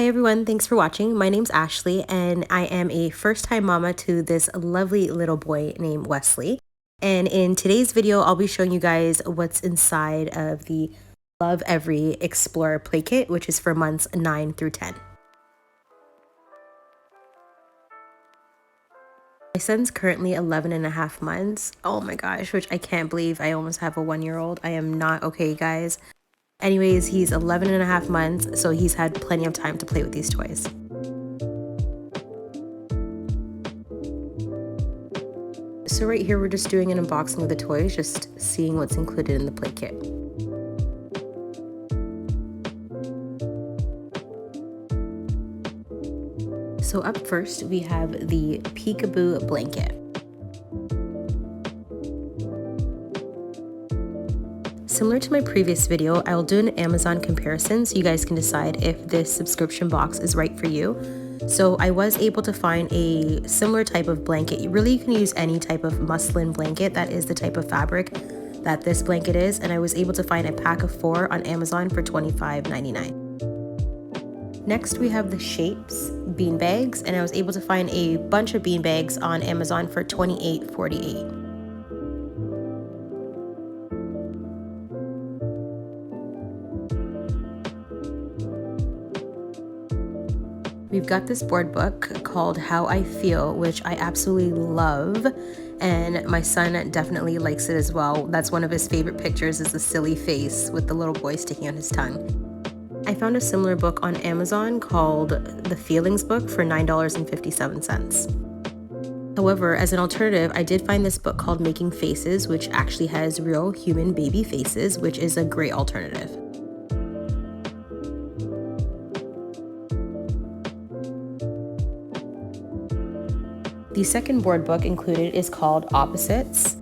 Hi everyone, thanks for watching. My name's Ashley and I am a first-time mama to this lovely little boy named Wesley. And in today's video, I'll be showing you guys what's inside of the LovEvery Play Kit, which is for months 9 through 10. My son's currently 11 and a half months. Oh my gosh, which I can't believe I almost have a 1-year-old. I am not okay, guys. Anyways, he's 11 and a half months, so he's had plenty of time to play with these toys. So right here, we're just doing an unboxing of the toys, just seeing what's included in the play kit. So up first, we have the Peekaboo Blanket. Similar to my previous video, I'll do an Amazon comparison so you guys can decide if this subscription box is right for you. So I was able to find a similar type of blanket. You can use any type of muslin blanket. That is the type of fabric that this blanket is. And I was able to find a pack of 4 on Amazon for $25.99. Next, we have the Shapes bean bags, and I was able to find a bunch of bean bags on Amazon for $28.48. We've got this board book called How I Feel, which I absolutely love, and my son definitely likes it as well. That's one of his favorite pictures, is the silly face with the little boy sticking out his tongue. I found a similar book on Amazon called The Feelings Book for $9.57. However, as an alternative, I did find this book called Making Faces, which actually has real human baby faces, which is a great alternative. The second board book included is called Opposites,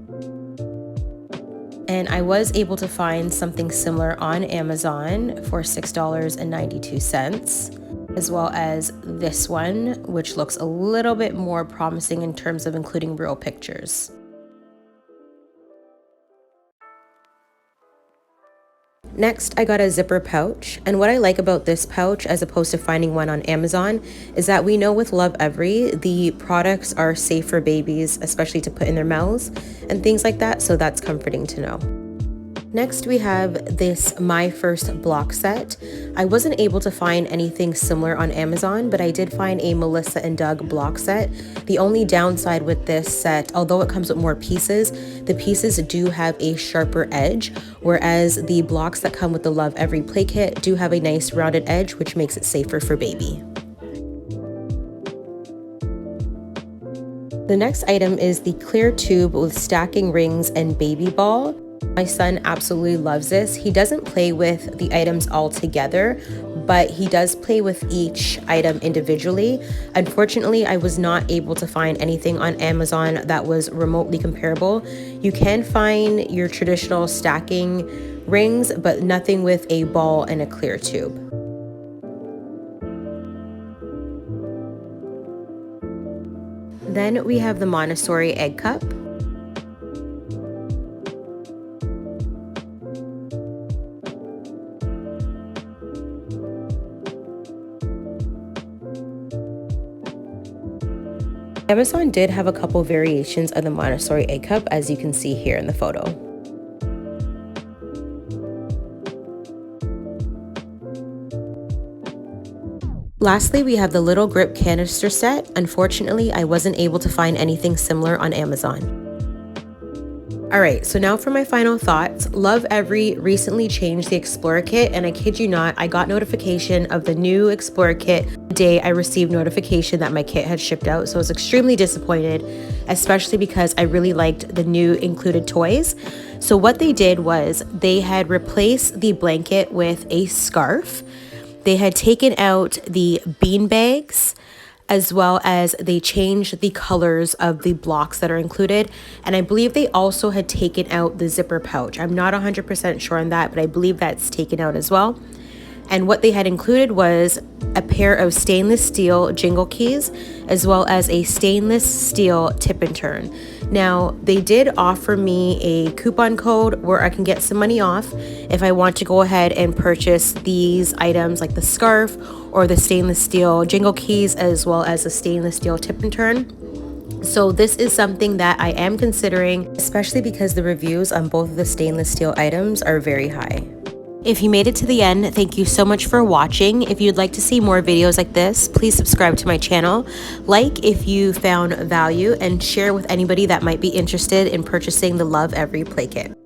and I was able to find something similar on Amazon for $6.92, as well as this one, which looks a little bit more promising in terms of including real pictures. Next, I got a zipper pouch, and what I like about this pouch as opposed to finding one on Amazon is that we know with LovEvery, the products are safe for babies, especially to put in their mouths and things like that, so that's comforting to know. Next, we have this My First block set. I wasn't able to find anything similar on Amazon, but I did find a Melissa and Doug block set. The only downside with this set, although it comes with more pieces, the pieces do have a sharper edge, whereas the blocks that come with the LovEvery Play Kit do have a nice rounded edge, which makes it safer for baby. The next item is the clear tube with stacking rings and baby ball. My son absolutely loves this. He doesn't play with the items all together, but he does play with each item individually. Unfortunately, I was not able to find anything on Amazon that was remotely comparable. You can find your traditional stacking rings, but nothing with a ball and a clear tube. Then we have the Montessori Egg Cup. Amazon did have a couple variations of the Montessori Egg Cup, as you can see here in the photo. Lastly, we have the Little Grip Canister Set. Unfortunately, I wasn't able to find anything similar on Amazon. Alright, so now for my final thoughts. LovEvery recently changed the Explorer Kit, and I kid you not, I got notification of the new Explorer Kit the day I received notification that my kit had shipped out, so I was extremely disappointed, especially because I really liked the new included toys. So what they did was they had replaced the blanket with a scarf. They had taken out the bean bags, as well as they changed the colors of the blocks that are included. And I believe they also had taken out the zipper pouch. I'm not 100% sure on that, but I believe that's taken out as well. And what they had included was a pair of stainless steel jingle keys, as well as a stainless steel tip and turn. Now, they did offer me a coupon code where I can get some money off if I want to go ahead and purchase these items like the scarf or the stainless steel jingle keys, as well as the stainless steel tip and turn. So this is something that I am considering, especially because the reviews on both of the stainless steel items are very high. If you made it to the end, thank you so much for watching. If you'd like to see more videos like this, please subscribe to my channel, like if you found value, and share with anybody that might be interested in purchasing the LovEvery Play Kit.